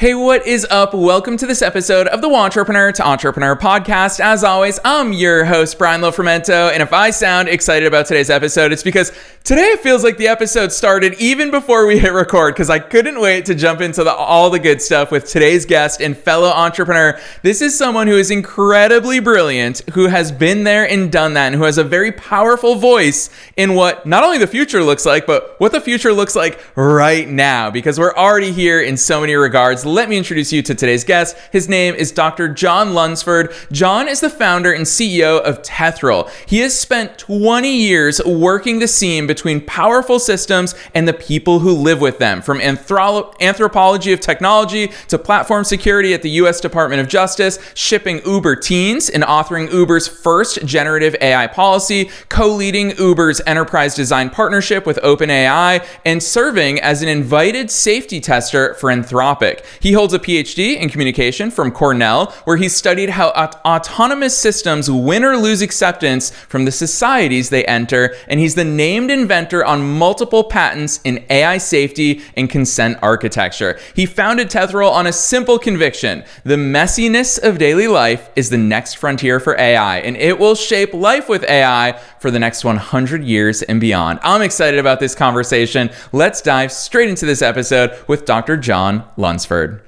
Hey, what is up? Welcome to this episode of the Wantrepreneur to Entrepreneur podcast. As always, I'm your host, Brian Lofrumento, and if I sound excited about today's episode, it's because today it feels like the episode started even before we hit record, because I couldn't wait to jump into all the good stuff with today's guest and fellow entrepreneur. This is someone who is incredibly brilliant, who has been there and done that, and who has a very powerful voice in what not only the future looks like, but what the future looks like right now, because we're already here in so many regards. Let me introduce you to today's guest. His name is Dr. John Lunsford. John is the founder and CEO of Tethral. He has spent 20 years working the seam between powerful systems and the people who live with them, from anthropology of technology to platform security at the U.S. Department of Justice, shipping Uber Teens and authoring Uber's first generative AI policy, co-leading Uber's enterprise design partnership with OpenAI, and serving as an invited safety tester for Anthropic. He holds a PhD in communication from Cornell, where he studied how autonomous systems win or lose acceptance from the societies they enter, and he's the named inventor on multiple patents in AI safety and consent architecture. He founded Tethral on a simple conviction: the messiness of daily life is the next frontier for AI, and it will shape life with AI for the next 100 years and beyond. I'm excited about this conversation. Let's dive straight into this episode with Dr. John Lunsford.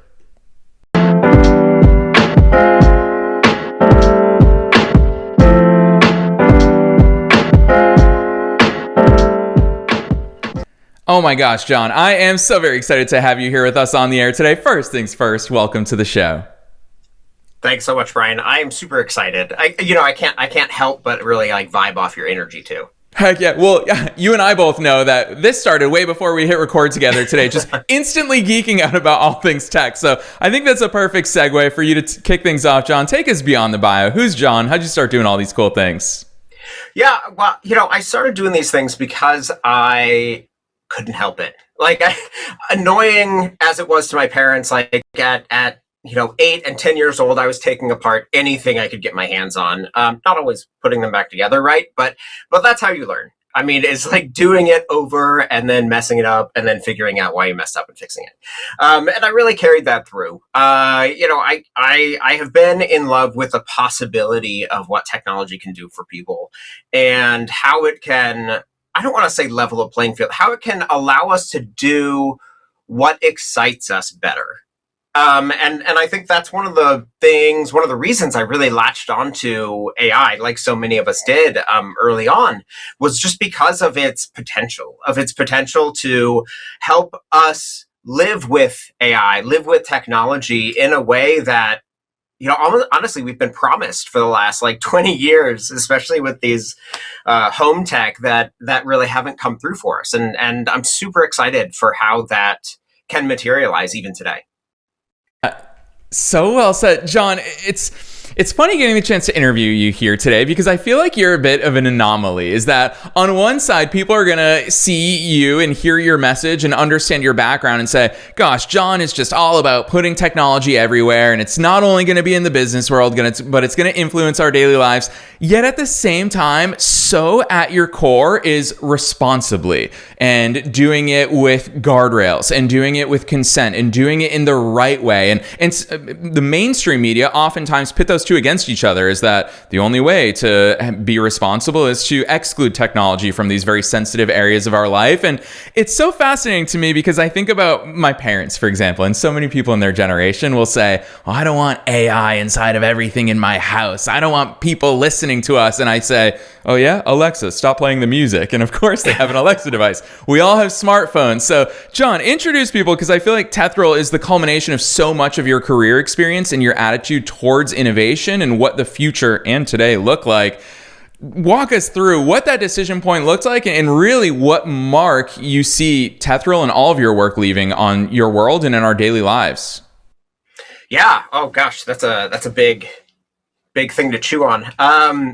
Oh my gosh, John, I am so very excited to have you here with us on the air today. First things first, welcome to the show. Thanks so much, Brian. I am super excited. I can't help but really vibe off your energy too. Heck yeah. Well, yeah, you and I both know that this started way before we hit record together today, just instantly geeking out about all things tech. So I think that's a perfect segue for you to kick things off. John, take us beyond the bio. Who's John? How'd you start doing all these cool things? Yeah, well, I started doing these things because I couldn't help it. Annoying as it was to my parents, at 8 and 10 years old, I was taking apart anything I could get my hands on. Not always putting them back together, right? But that's how you learn. I mean, it's like doing it over and then messing it up and then figuring out why you messed up and fixing it. And I really carried that through. I have been in love with the possibility of what technology can do for people and how it can, I don't want to say level a playing field, how it can allow us to do what excites us better. And I think that's one of the reasons I really latched onto AI, like so many of us did early on, was just because of its potential to help us live with AI, live with technology in a way that, honestly, we've been promised for the last 20 years, especially with these home tech that really haven't come through for us. And I'm super excited for how that can materialize even today. So well said, John. It's funny getting the chance to interview you here today, because I feel like you're a bit of an anomaly. Is that on one side, people are going to see you and hear your message and understand your background and say, gosh, John is just all about putting technology everywhere. And it's not only going to be in the business world, but it's going to influence our daily lives. Yet at the same time, so at your core is responsibly, and doing it with guardrails and doing it with consent and doing it in the right way. And the mainstream media oftentimes pit those two against each other, is that the only way to be responsible is to exclude technology from these very sensitive areas of our life. And it's so fascinating to me because I think about my parents, for example, and so many people in their generation will say, well, I don't want AI inside of everything in my house. I don't want people listening to us. And I say, oh yeah, Alexa, stop playing the music. And of course they have an Alexa device. We all have smartphones. So John, introduce people, because I feel like Tethral is the culmination of so much of your career experience and your attitude towards innovation and what the future and today look like. Walk us through what that decision point looks like, and really what mark you see Tethral and all of your work leaving on your world and in our daily lives. Yeah. Oh gosh, that's a big thing to chew on.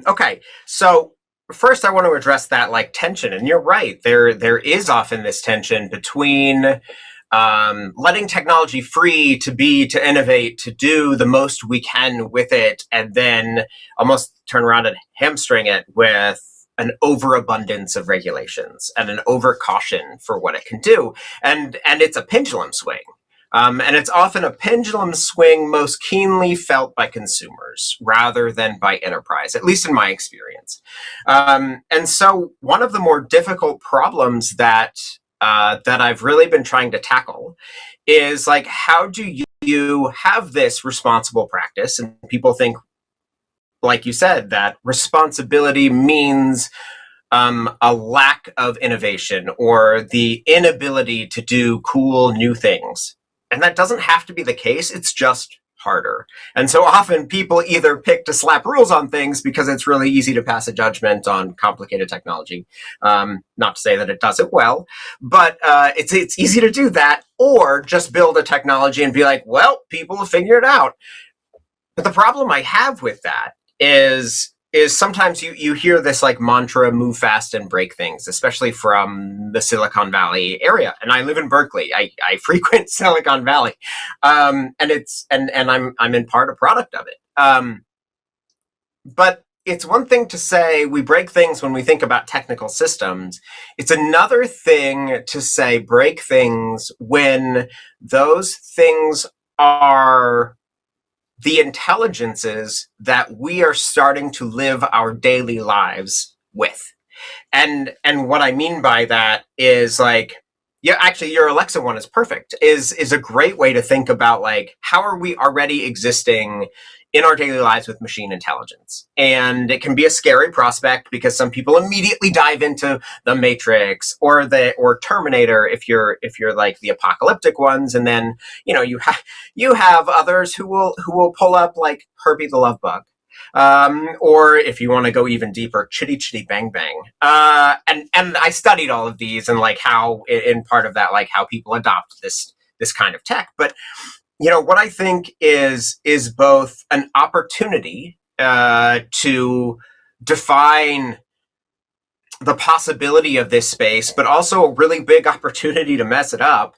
Okay. So first I want to address that tension, and you're right. There is often this tension between letting technology free to innovate, to do the most we can with it, and then almost turn around and hamstring it with an overabundance of regulations and an overcaution for what it can do. And it's a pendulum swing. And it's often a pendulum swing most keenly felt by consumers rather than by enterprise, at least in my experience. And so one of the more difficult problems that I've really been trying to tackle is like, how do you have this responsible practice? And people think, like you said, that responsibility means a lack of innovation or the inability to do cool new things. And that doesn't have to be the case. It's just harder. And so often people either pick to slap rules on things because it's really easy to pass a judgment on complicated technology. Not to say that it does it well, but it's easy to do that, or just build a technology and be like, well, people will figure it out. But the problem I have with that is sometimes you hear this like mantra, move fast and break things, especially from the Silicon Valley area. And I live in Berkeley. I frequent Silicon Valley. And I'm in part a product of it. But it's one thing to say we break things when we think about technical systems. It's another thing to say break things when those things are the intelligences that we are starting to live our daily lives with. And what I mean by that is like, yeah, actually your Alexa one is perfect, is a great way to think about like, how are we already existing in our daily lives with machine intelligence? And it can be a scary prospect because some people immediately dive into the Matrix or Terminator if you're like the apocalyptic ones, and then you have others who will pull up like Herbie the Love Bug. Or if you want to go even deeper, Chitty Chitty Bang Bang. And I studied all of these and like how in part of that, like how people adopt this kind of tech. But what I think is both an opportunity to define the possibility of this space, but also a really big opportunity to mess it up,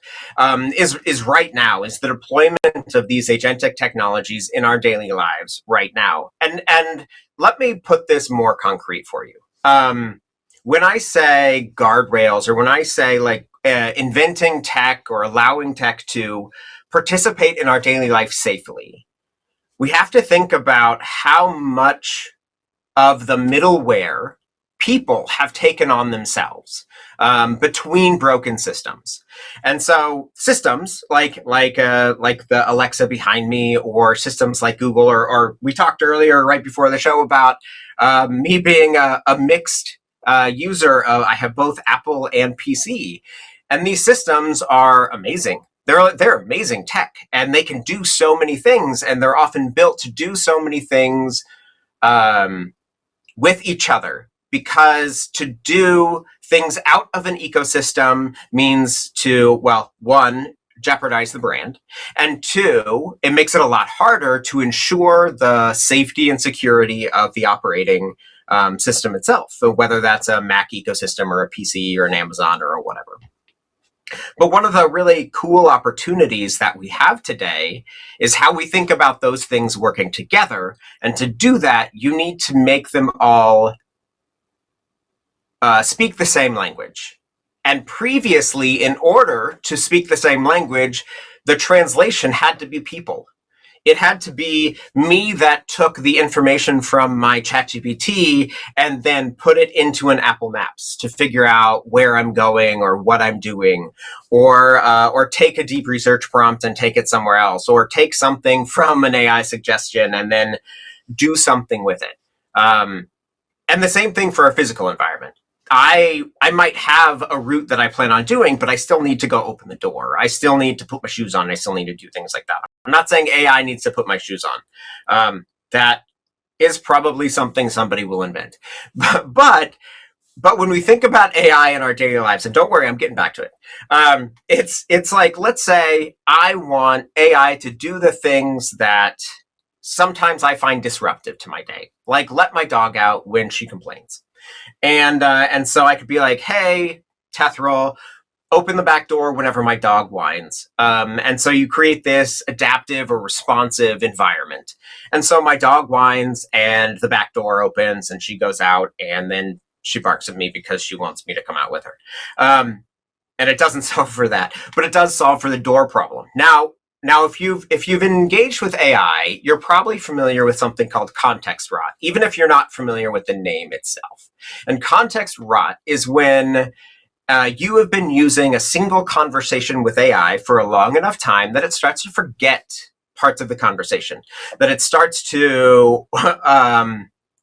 is right now, is the deployment of these agentic technologies in our daily lives right now. And let me put this more concrete for you. When I say guardrails, or when I say like inventing tech or allowing tech to participate in our daily life safely, we have to think about how much of the middleware people have taken on themselves between broken systems. And so systems like the Alexa behind me, or systems like Google, or we talked earlier right before the show about me being a mixed user. I have both Apple and PC, and these systems are amazing. They're amazing tech, and they can do so many things, and they're often built to do so many things with each other, because to do things out of an ecosystem means to, well, one, jeopardize the brand, and two, it makes it a lot harder to ensure the safety and security of the operating system itself. So whether that's a Mac ecosystem or a PC or an Amazon or whatever. But one of the really cool opportunities that we have today is how we think about those things working together. And to do that, you need to make them all speak the same language. And previously, in order to speak the same language, the translation had to be people. It had to be me that took the information from my ChatGPT and then put it into an Apple Maps to figure out where I'm going or what I'm doing, or take a deep research prompt and take it somewhere else, or take something from an AI suggestion and then do something with it. And the same thing for a physical environment. I might have a route that I plan on doing, but I still need to go open the door. I still need to put my shoes on. I still need to do things like that. I'm not saying AI needs to put my shoes on. That is probably something somebody will invent. But when we think about AI in our daily lives, and don't worry, I'm getting back to it. It's like, let's say I want AI to do the things that sometimes I find disruptive to my day, like let my dog out when she complains. And so I could be like, hey, Tethral, open the back door whenever my dog whines. And so you create this adaptive or responsive environment. And so my dog whines and the back door opens and she goes out, and then she barks at me because she wants me to come out with her. and it doesn't solve for that, but it does solve for the door problem. Now, if you've engaged with AI, you're probably familiar with something called context rot, even if you're not familiar with the name itself. And context rot is when you have been using a single conversation with AI for a long enough time that it starts to forget parts of the conversation, that it starts to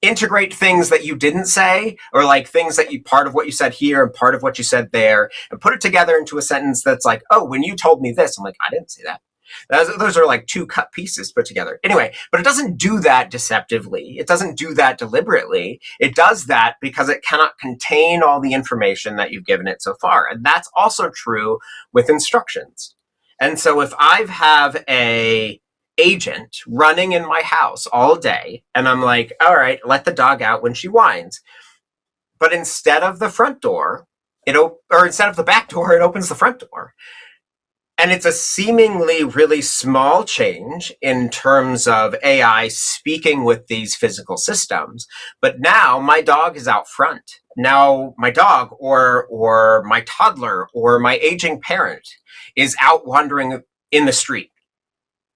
integrate things that you didn't say, or like things that you, part of what you said here and part of what you said there, and put it together into a sentence that's like, oh, when you told me this, I'm like, I didn't say that. Those are like two cut pieces put together. Anyway, but it doesn't do that deceptively. It doesn't do that deliberately. It does that because it cannot contain all the information that you've given it so far. And that's also true with instructions. And so if I have a agent running in my house all day, and I'm like, all right, let the dog out when she whines. But instead of the front door, or instead of the back door, it opens the front door. And it's a seemingly really small change in terms of AI speaking with these physical systems. But now my dog is out front. Now my dog or my toddler or my aging parent is out wandering in the street.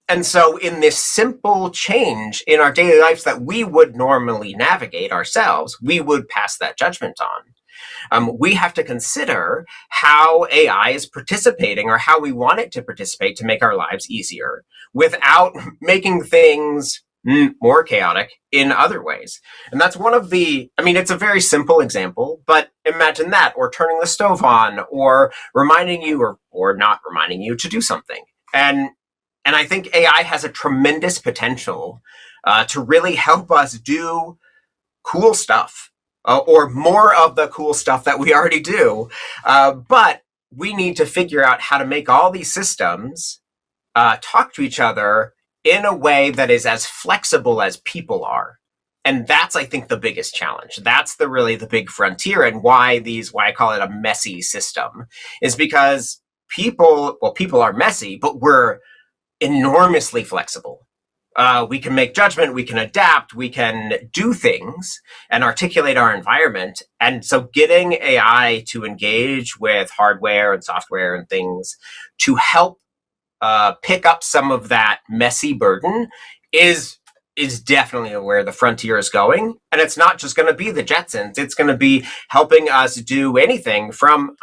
And so in this simple change in our daily lives that we would normally navigate ourselves, we would pass that judgment on. We have to consider how AI is participating, or how we want it to participate to make our lives easier without making things more chaotic in other ways. And that's one of the, I mean, it's a very simple example, but imagine that, or turning the stove on, or reminding you or not reminding you to do something. And I think AI has a tremendous potential to really help us do cool stuff. Or more of the cool stuff that we already do. But we need to figure out how to make all these systems talk to each other in a way that is as flexible as people are. And that's, I think, the biggest challenge. That's really the big frontier, and why I call it a messy system, is because people are messy, but we're enormously flexible. We can make judgment, we can adapt, we can do things and articulate our environment. And so getting AI to engage with hardware and software and things to help pick up some of that messy burden is definitely where the frontier is going. And it's not just going to be the Jetsons. It's going to be helping us do anything from,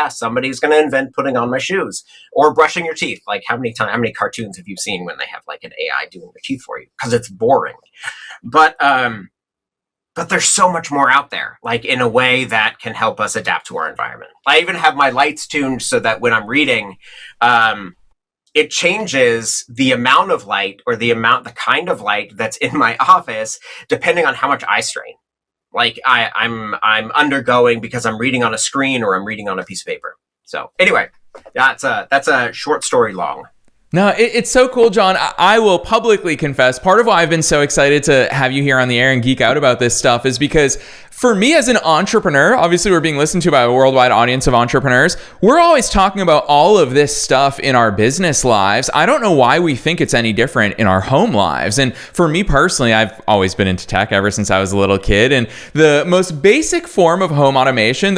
somebody's going to invent putting on my shoes or brushing your teeth. Like how many cartoons have you seen when they have like an AI doing your teeth for you? Because it's boring. But there's so much more out there, like in a way that can help us adapt to our environment. I even have my lights tuned so that when I'm reading, it changes the amount of light, or the kind of light that's in my office, depending on how much eye strain. Like I'm undergoing because I'm reading on a screen or I'm reading on a piece of paper. So anyway, that's a short story long. No, it's so cool, John. I will publicly confess, part of why I've been so excited to have you here on the air and geek out about this stuff is because for me as an entrepreneur, obviously we're being listened to by a worldwide audience of entrepreneurs. We're always talking about all of this stuff in our business lives. I don't know why we think it's any different in our home lives. And for me personally, I've always been into tech ever since I was a little kid. And the most basic form of home automation,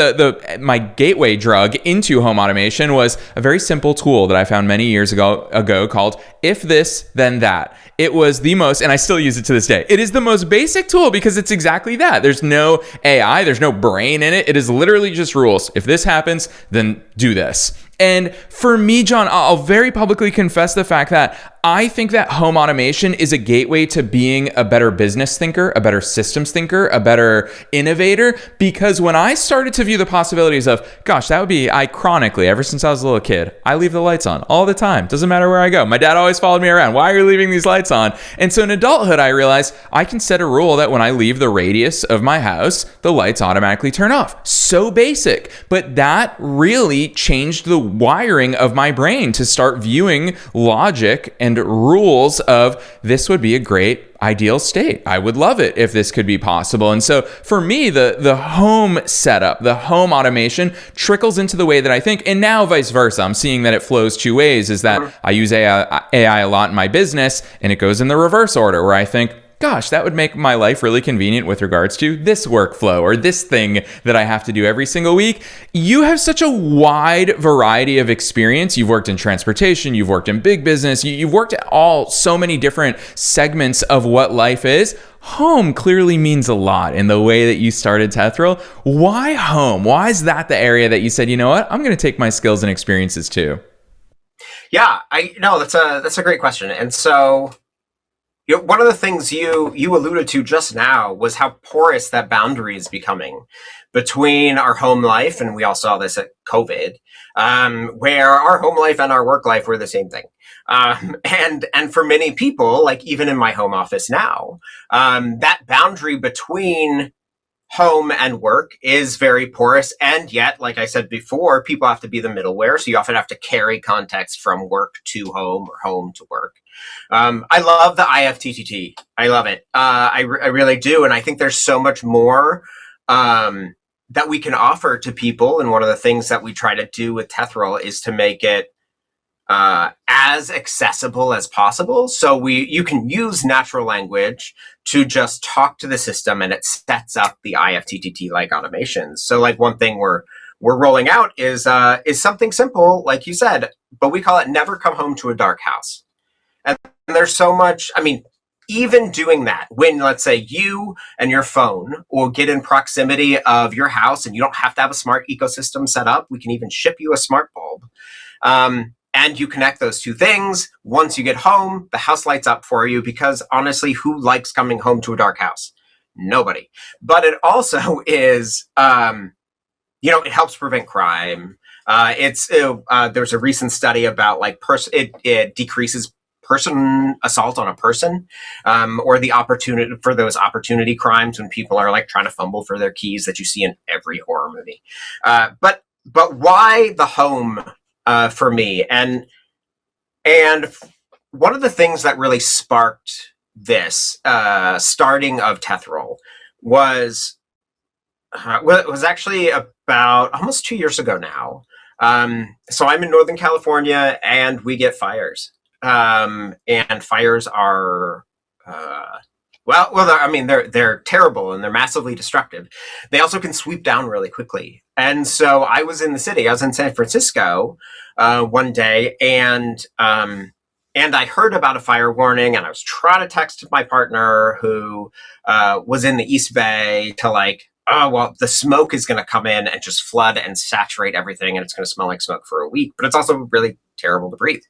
my gateway drug into home automation, was a very simple tool that I found many years ago called If This, Then That. It was the most, and I still use it to this day, it is the most basic tool because it's exactly that. There's no AI, there's no brain in it. It is literally just rules. If this happens, then do this. And for me, John, I'll very publicly confess the fact that I think that home automation is a gateway to being a better business thinker, a better systems thinker, a better innovator. Because when I started to view the possibilities of, gosh, that would be chronically, ever since I was a little kid, I leave the lights on all the time. Doesn't matter where I go. My dad always followed me around. Why are you leaving these lights on? And so in adulthood, I realized I can set a rule that when I leave the radius of my house, the lights automatically turn off. So basic. But that really changed the wiring of my brain to start viewing logic and rules of this would be a great ideal state. I would love it if this could be possible. And so for me, the home setup, the home automation trickles into the way that I think, and now vice versa. I'm seeing that it flows two ways, is that I use AI a lot in my business, and it goes in the reverse order where I think, gosh, that would make my life really convenient with regards to this workflow or this thing that I have to do every single week. You have such a wide variety of experience. You've worked in transportation, you've worked in big business, you've worked at so many different segments of what life is. Home clearly means a lot in the way that you started Tethral. Why home? Why is that the area that you said, you know what, I'm going to take my skills and experiences to? Yeah, that's a great question. And so, one of the things you alluded to just now was how porous that boundary is becoming between our home life, and we all saw this at COVID, where our home life and our work life were the same thing. And for many people, like even in my home office now, that boundary between home and work is very porous. And yet, like I said before, people have to be the middleware. So you often have to carry context from work to home or home to work. I love the IFTTT. I love it. I really do. And I think there's so much more that we can offer to people. And one of the things that we try to do with Tethral is to make it as accessible as possible. So you can use natural language to just talk to the system, and it sets up the IFTTT like automations. So like one thing we're rolling out is something simple, like you said, but we call it never come home to a dark house. And there's so much, I mean, even doing that, when let's say you and your phone will get in proximity of your house and you don't have to have a smart ecosystem set up, we can even ship you a smart bulb. And you connect those two things. Once you get home, the house lights up for you, because honestly, who likes coming home to a dark house? Nobody. But it also is, it helps prevent crime. There's a recent study about like it decreases person assault on a person, or the opportunity for those opportunity crimes when people are like trying to fumble for their keys that you see in every horror movie. But why the home? For me, and one of the things that really sparked this starting of Tethral was actually about almost 2 years ago now. So I'm in Northern California, and we get fires, and fires are they're terrible, and they're massively destructive. They also can sweep down really quickly. And so I was in the city. I was in San Francisco one day, and I heard about a fire warning, and I was trying to text my partner who was in the East Bay to like, oh, well, the smoke is going to come in and just flood and saturate everything, and it's going to smell like smoke for a week. But it's also really terrible to breathe.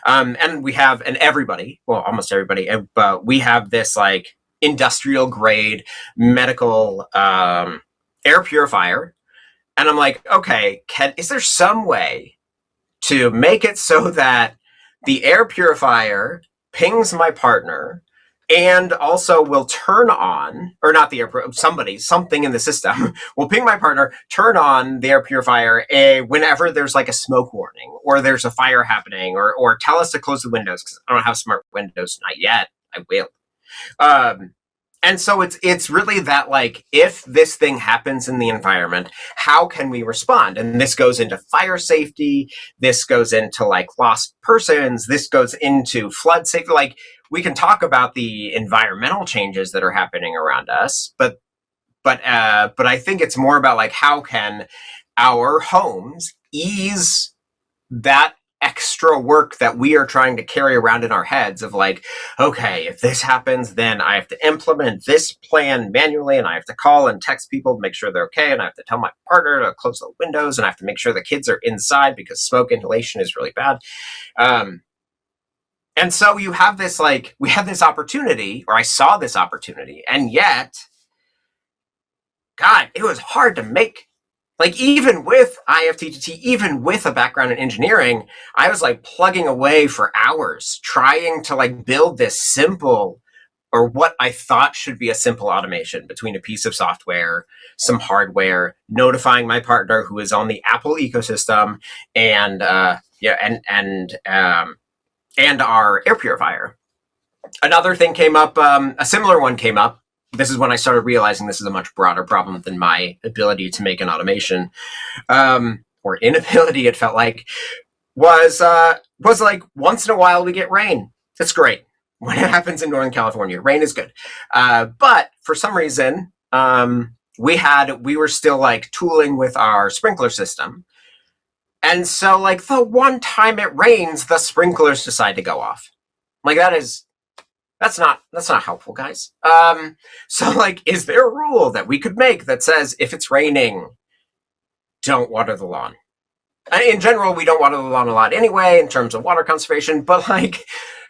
And everybody, well, almost everybody, but we have this like industrial grade medical air purifier. And I'm like, okay, is there some way to make it so that the air purifier pings my partner and also will turn on, or not the something in the system will ping my partner, turn on the air purifier whenever there's like a smoke warning or there's a fire happening, or tell us to close the windows, because I don't have smart windows, not yet. I will. And so it's really that, like, if this thing happens in the environment, how can we respond? And this goes into fire safety. This goes into like lost persons. This goes into flood safety. Like, we can talk about the environmental changes that are happening around us, but I think it's more about like, how can our homes ease that extra work that we are trying to carry around in our heads of like, okay, if this happens, then I have to implement this plan manually, and I have to call and text people to make sure they're okay, and I have to tell my partner to close the windows, and I have to make sure the kids are inside because smoke inhalation is really bad. And so you have this, like, we have this opportunity, or I saw this opportunity, and yet, God, it was hard to make. Like, even with IFTTT, even with a background in engineering, I was like plugging away for hours trying to like build this simple, or what I thought should be a simple automation between a piece of software, some hardware, notifying my partner who is on the Apple ecosystem, and our air purifier. Another thing came up, a similar one came up. This is when I started realizing this is a much broader problem than my ability to make an automation, or inability, it felt like, was like, once in a while we get rain. It's great. when it happens in Northern California. Rain is good. But for some reason, we were still like tooling with our sprinkler system. And so like the one time it rains, the sprinklers decide to go off. Like that's not helpful, guys. So like, is there a rule that we could make that says if it's raining, don't water the lawn? In general, we don't water the lawn a lot anyway in terms of water conservation, but like,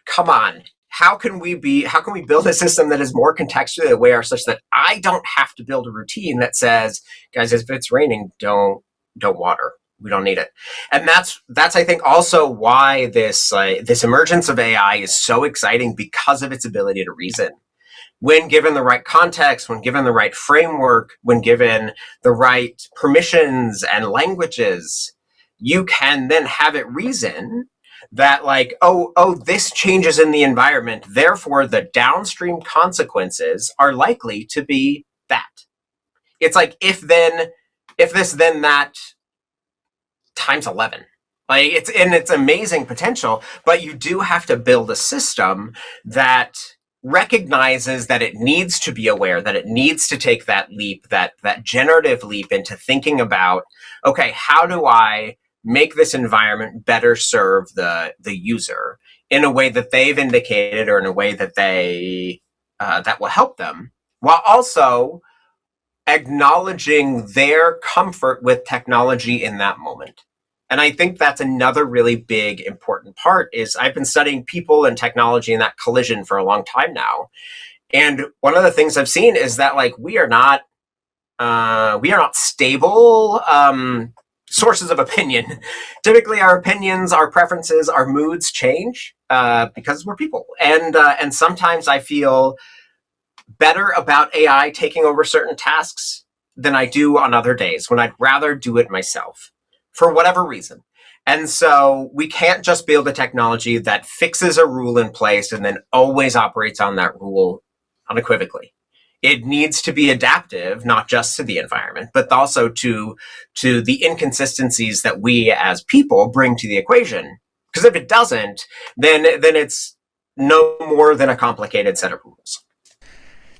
come on. How can we build a system that is more contextually aware such that I don't have to build a routine that says, guys, if it's raining, don't water. We don't need it. And that's I think also why this emergence of AI is so exciting, because of its ability to reason. When given the right context, when given the right framework, when given the right permissions and languages, you can then have it reason that like, oh, this changes in the environment, therefore the downstream consequences are likely to be that. It's like if this, then that times 11. Like it's amazing potential, but you do have to build a system that recognizes that it needs to be aware, that it needs to take that leap, that generative leap into thinking about, okay, how do I make this environment better serve the user in a way that they've indicated, or in a way that that will help them, while also acknowledging their comfort with technology in that moment. And I think that's another really big, important part. Is I've been studying people and technology and that collision for a long time now. And one of the things I've seen is that like we are not stable sources of opinion. Typically our opinions, our preferences, our moods change because we're people. And sometimes I feel better about AI taking over certain tasks than I do on other days, when I'd rather do it myself for whatever reason. And so we can't just build a technology that fixes a rule in place and then always operates on that rule unequivocally. It needs to be adaptive, not just to the environment, but also to the inconsistencies that we as people bring to the equation. Because if it doesn't, then it's no more than a complicated set of rules.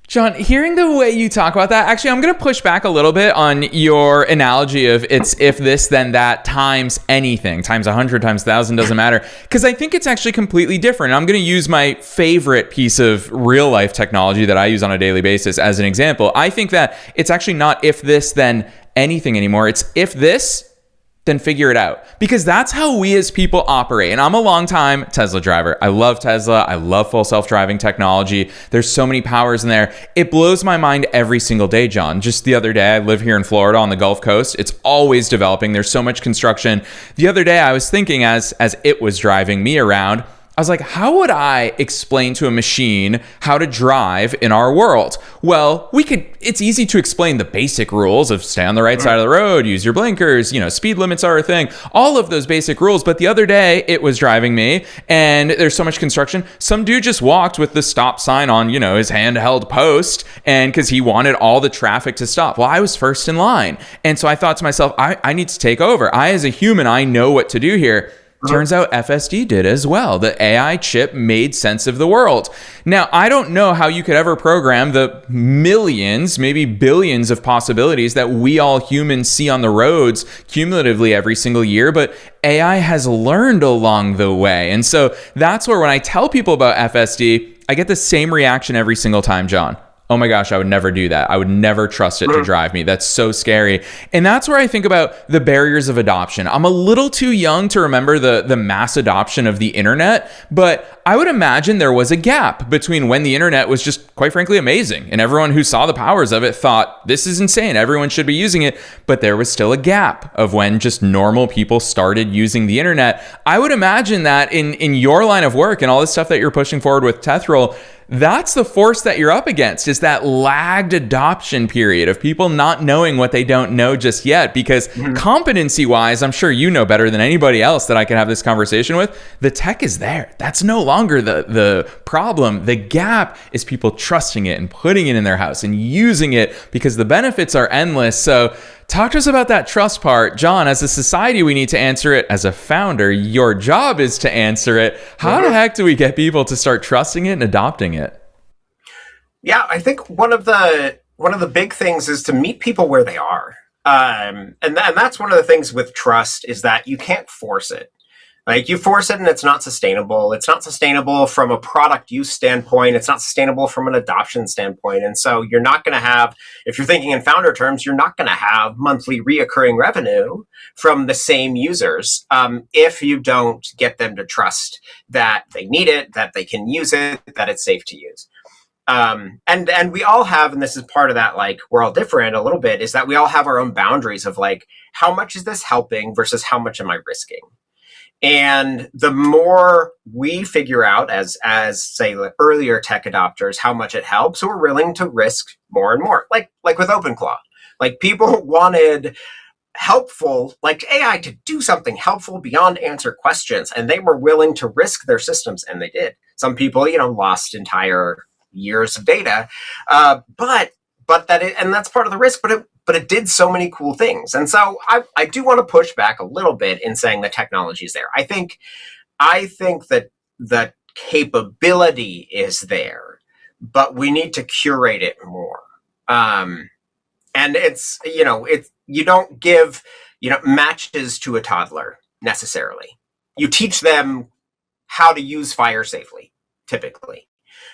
John, hearing the way you talk about that, actually, I'm going to push back a little bit on your analogy of it's if this, then that, times anything, times 100, times 1,000, doesn't matter. Because I think it's actually completely different. I'm going to use my favorite piece of real life technology that I use on a daily basis as an example. I think that it's actually not if this, then anything anymore. It's if this, then figure it out. Because that's how we as people operate. And I'm a longtime Tesla driver. I love Tesla. I love full self-driving technology. There's so many powers in there. It blows my mind every single day, John. Just the other day, I live here in Florida on the Gulf Coast. It's always developing. There's so much construction. The other day, I was thinking as it was driving me around, I was like, how would I explain to a machine how to drive in our world? Well, it's easy to explain the basic rules of stay on the right side of the road, use your blinkers, speed limits are a thing, all of those basic rules. But the other day it was driving me and there's so much construction. Some dude just walked with the stop sign on, his handheld post, and because he wanted all the traffic to stop. Well, I was first in line. And so I thought to myself, I need to take over. I, as a human, I know what to do here. Turns out FSD did as well. The AI chip made sense of the world. Now, I don't know how you could ever program the millions, maybe billions of possibilities that we all humans see on the roads cumulatively every single year, but AI has learned along the way. And so that's where when I tell people about FSD, I get the same reaction every single time, John. Oh my gosh, I would never do that. I would never trust it to drive me. That's so scary. And that's where I think about the barriers of adoption. I'm a little too young to remember the mass adoption of the internet, but I would imagine there was a gap between when the internet was just, quite frankly, amazing. And everyone who saw the powers of it thought, this is insane. Everyone should be using it. But there was still a gap of when just normal people started using the internet. I would imagine that in your line of work and all this stuff that you're pushing forward with Tethral, that's the force that you're up against, is that lagged adoption period of people not knowing what they don't know just yet. Because competency wise, I'm sure you know better than anybody else that I can have this conversation with, the tech is there. That's no longer the problem. The gap is people trusting it and putting it in their house and using it because the benefits are endless. So Talk to us about that trust part. John, as a society, we need to answer it. As a founder, your job is to answer it. How the heck do we get people to start trusting it and adopting it? Yeah, I think one of the big things is to meet people where they are. And that's one of the things with trust is that you can't force it. Like you force it and it's not sustainable. It's not sustainable from a product use standpoint. It's not sustainable from an adoption standpoint. And so you're not going to have, if you're thinking in founder terms, you're not going to have monthly reoccurring revenue from the same users if you don't get them to trust that they need it, that they can use it, that it's safe to use. And we all have, and this is part of that, like, we're all different a little bit, is that we all have our own boundaries of like, how much is this helping versus how much am I risking? And the more we figure out as say the earlier tech adopters, how much it helps, we're willing to risk more and more. Like with OpenClaw, like people wanted helpful, like AI to do something helpful beyond answer questions. And they were willing to risk their systems, and they did. Some people, lost entire years of data, but that's part of the risk, but it did so many cool things. And so I do want to push back a little bit in saying the technology is there. I think that the capability is there, but we need to curate it more. And it's, you don't give, matches to a toddler necessarily. You teach them how to use fire safely, typically.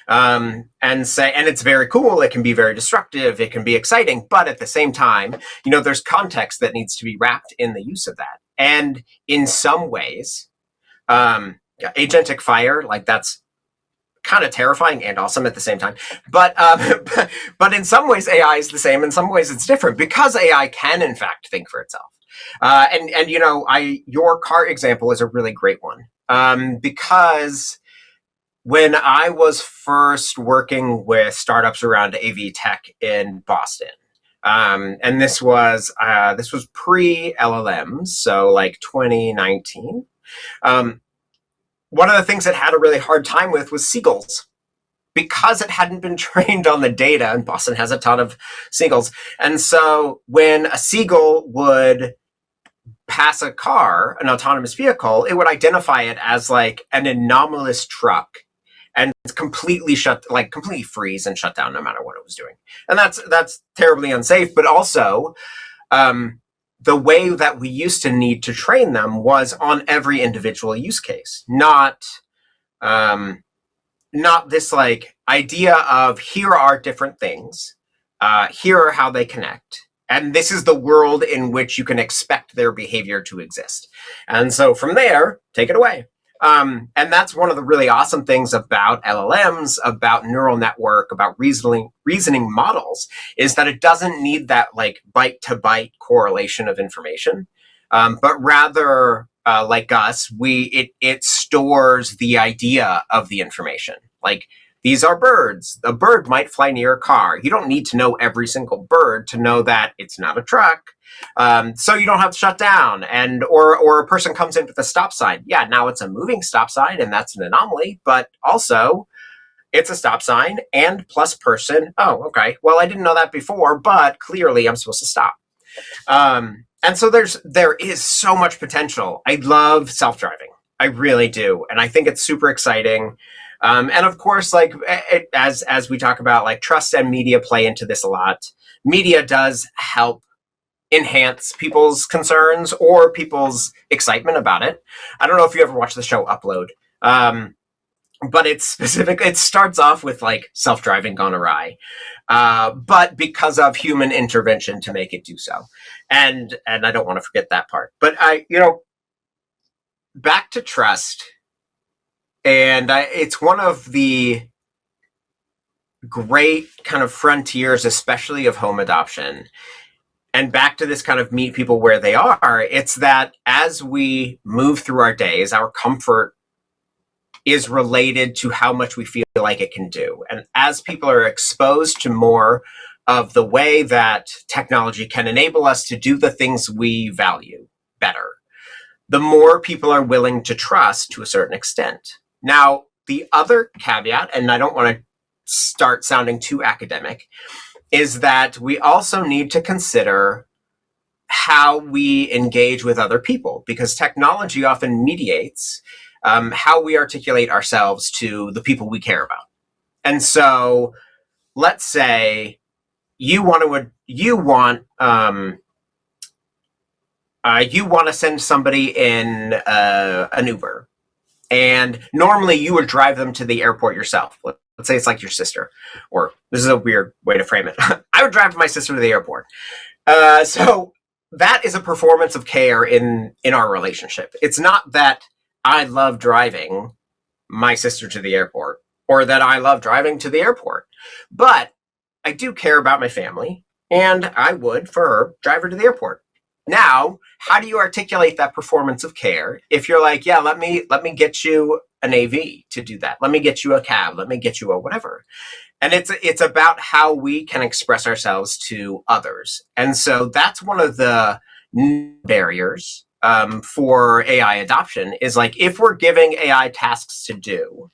And it's very cool. It can be very destructive. It can be exciting, but at the same time, there's context that needs to be wrapped in the use of that. And in some ways, agentic fire, like that's kind of terrifying and awesome at the same time. But in some ways, AI is the same. In some ways, it's different because AI can, in fact, think for itself. Your car example is a really great one because when I was first working with startups around AV tech in Boston, and this was pre LLMs, so like 2019. One of the things it had a really hard time with was seagulls because it hadn't been trained on the data, and Boston has a ton of seagulls. And so when a seagull would pass a car, an autonomous vehicle, it would identify it as like an anomalous truck and completely completely freeze and shut down no matter what it was doing. And that's terribly unsafe, but also the way that we used to need to train them was on every individual use case, not this like idea of here are different things, here are how they connect, and this is the world in which you can expect their behavior to exist. And so from there, take it away. And that's one of the really awesome things about LLMs, about neural network, about reasoning models, is that it doesn't need that like byte to byte correlation of information, but rather, like us, it stores the idea of the information. Like, these are birds. A bird might fly near a car. You don't need to know every single bird to know that it's not a truck. So you don't have to shut down, or a person comes in with a stop sign. Yeah, now it's a moving stop sign, and that's an anomaly. But also, it's a stop sign and plus person. Oh, okay. Well, I didn't know that before, but clearly I'm supposed to stop. And so there is so much potential. I love self-driving. I really do, and I think it's super exciting. And of course, like as we talk about, like trust and media play into this a lot. Media does help enhance people's concerns or people's excitement about it. I don't know if you ever watched the show Upload, but it's specific. It starts off with like self-driving gone awry, but because of human intervention to make it do so. And I don't want to forget that part. But back to trust. And it's one of the great kind of frontiers, especially of home adoption. And back to this kind of meet people where they are, it's that as we move through our days, our comfort is related to how much we feel like it can do. And as people are exposed to more of the way that technology can enable us to do the things we value better, the more people are willing to trust to a certain extent. Now, the other caveat, and I don't want to start sounding too academic, is that we also need to consider how we engage with other people, because technology often mediates how we articulate ourselves to the people we care about. And so, let's say you want to send somebody in an Uber, and normally you would drive them to the airport yourself. Let's say it's like your sister, or this is a weird way to frame it. I would drive my sister to the airport. So that is a performance of care in our relationship. It's not that I love driving my sister to the airport, or that I love driving to the airport, but I do care about my family, and I would, for her, drive her to the airport. Now, how do you articulate that performance of care if you're like, yeah, let me get you an AV to do that. Let me get you a cab. Let me get you a whatever. And it's about how we can express ourselves to others. And so that's one of the barriers for AI adoption, is like, if we're giving AI tasks to do,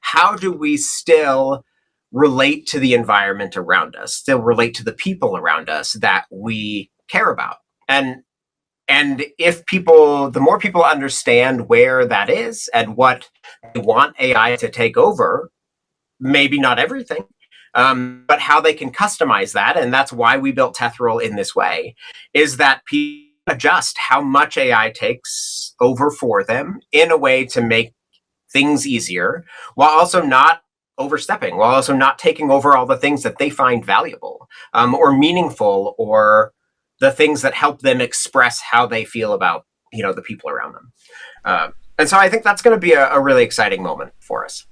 how do we still relate to the environment around us, still relate to the people around us that we care about? And if the more people understand where that is and what they want AI to take over, maybe not everything, but how they can customize that, and that's why we built Tethral in this way, is that people adjust how much AI takes over for them in a way to make things easier, while also not overstepping, while also not taking over all the things that they find valuable or meaningful, or the things that help them express how they feel about the people around them. And so I think that's going to be a really exciting moment for us.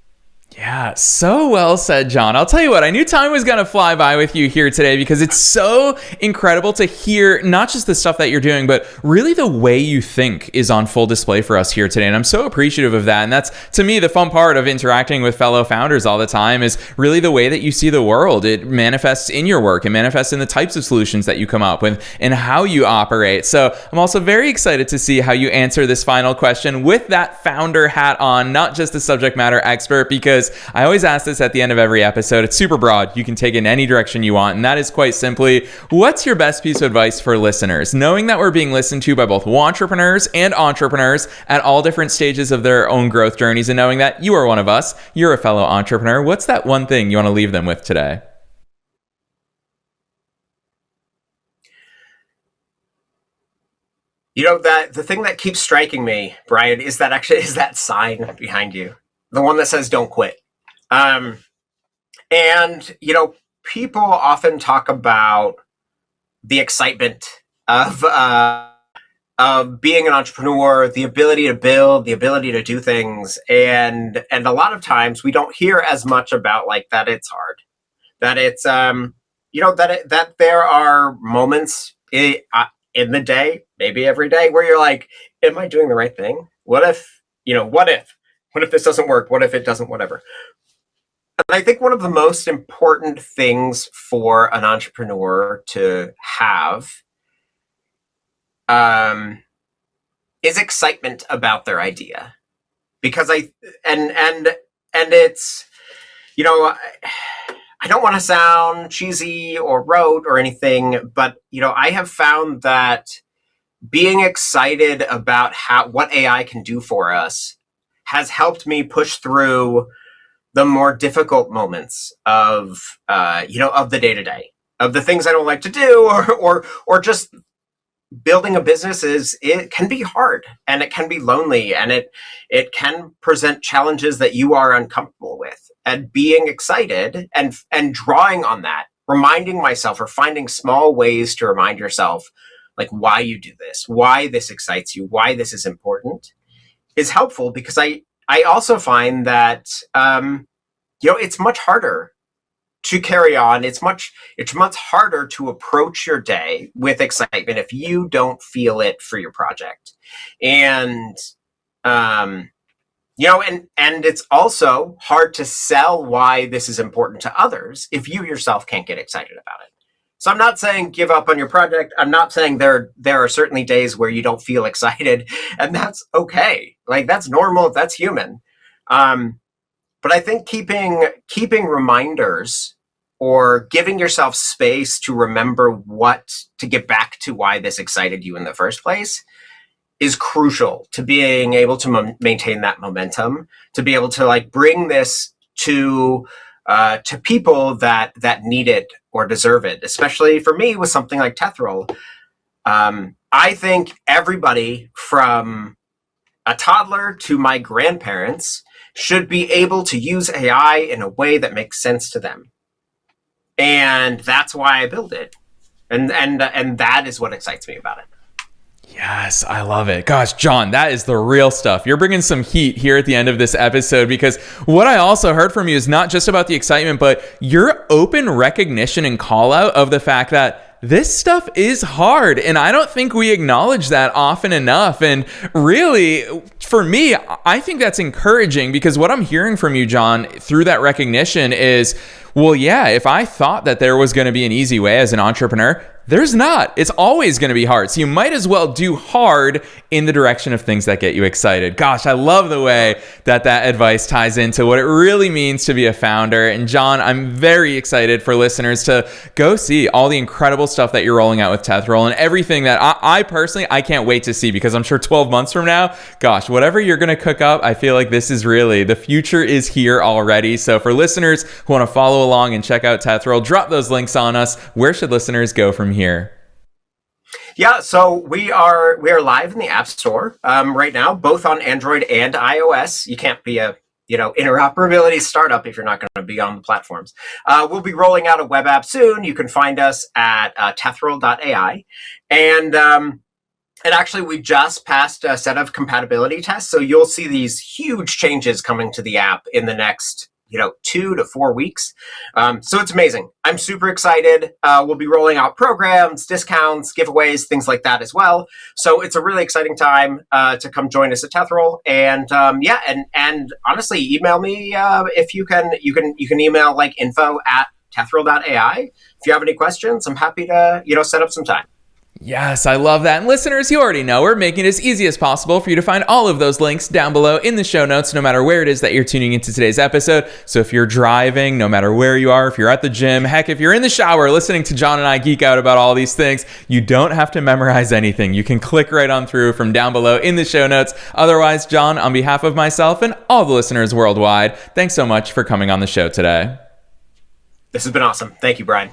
Yeah, so well said, John. I'll tell you what, I knew time was going to fly by with you here today, because it's so incredible to hear not just the stuff that you're doing, but really the way you think is on full display for us here today. And I'm so appreciative of that. And that's, to me, the fun part of interacting with fellow founders all the time, is really the way that you see the world. It manifests in your work. It manifests in the types of solutions that you come up with and how you operate. So I'm also very excited to see how you answer this final question with that founder hat on, not just the subject matter expert, because I always ask this at the end of every episode. It's super broad. You can take it in any direction you want. And that is quite simply, what's your best piece of advice for listeners? Knowing that we're being listened to by both entrepreneurs and entrepreneurs at all different stages of their own growth journeys, and knowing that you are one of us, you're a fellow entrepreneur, what's that one thing you want to leave them with today? That the thing that keeps striking me, Brian, is that sign behind you, the one that says "Don't quit." And people often talk about the excitement of being an entrepreneur, the ability to build, the ability to do things, and a lot of times we don't hear as much about that it's hard, that it's that there are moments in the day, maybe every day, where you're like, am I doing the right thing? What if this doesn't work? What if it doesn't? Whatever. And I think one of the most important things for an entrepreneur to have is excitement about their idea, because it's I don't want to sound cheesy or rote or anything, but I have found that being excited about what AI can do for us has helped me push through the more difficult moments of the day-to-day, of the things I don't like to do, or just building a business. It can be hard, and it can be lonely, and it can present challenges that you are uncomfortable with. And being excited and drawing on that, reminding myself, or finding small ways to remind yourself why you do this, why this excites you, why this is important, is helpful, because I also find that it's much harder to carry on. It's much harder to approach your day with excitement if you don't feel it for your project. And and it's also hard to sell why this is important to others if you yourself can't get excited about it. So I'm not saying give up on your project. I'm not saying there are certainly days where you don't feel excited, and that's okay. That's normal. That's human. But I think keeping reminders, or giving yourself space to remember to get back to why this excited you in the first place is crucial to being able to maintain that momentum, to be able to like bring this to people that need it or deserve it. Especially for me with something like Tethral, I think everybody from a toddler to my grandparents should be able to use AI in a way that makes sense to them, and that's why I build it, and that is what excites me about it. Yes, I love it. Gosh, John, that is the real stuff. You're bringing some heat here at the end of this episode, because what I also heard from you is not just about the excitement, but your open recognition and call out of the fact that this stuff is hard, and I don't think we acknowledge that often enough. And really, for me, I think that's encouraging, because what I'm hearing from you, John, through that recognition is, well, yeah, if I thought that there was going to be an easy way as an entrepreneur, there's not. It's always going to be hard. So you might as well do hard in the direction of things that get you excited. Gosh, I love the way that advice ties into what it really means to be a founder. And John, I'm very excited for listeners to go see all the incredible stuff that you're rolling out with Tethral, and everything that I personally, I can't wait to see, because I'm sure 12 months from now, gosh, whatever you're going to cook up, I feel like this is really, the future is here already. So for listeners who want to follow along and check out Tethral, drop those links on us. Where should listeners go from here? Yeah, so we are live in the App Store right now, both on Android and iOS. You can't be a interoperability startup if you're not going to be on the platforms. We'll be rolling out a web app soon. You can find us at tethral.ai, and actually we just passed a set of compatibility tests, so you'll see these huge changes coming to the app in the next 2 to 4 weeks. So it's amazing. I'm super excited. We'll be rolling out programs, discounts, giveaways, things like that as well. So it's a really exciting time to come join us at Tethral. And and honestly, email me if you can. You can email like info@tethral.ai. If you have any questions, I'm happy to set up some time. Yes, I love that. And listeners, you already know we're making it as easy as possible for you to find all of those links down below in the show notes, no matter where it is that you're tuning into today's episode. So if you're driving, no matter where you are, if you're at the gym, heck, if you're in the shower listening to John and I geek out about all these things, you don't have to memorize anything. You can click right on through from down below in the show notes. Otherwise, John, on behalf of myself and all the listeners worldwide, thanks so much for coming on the show today. This has been awesome. Thank you, Brian.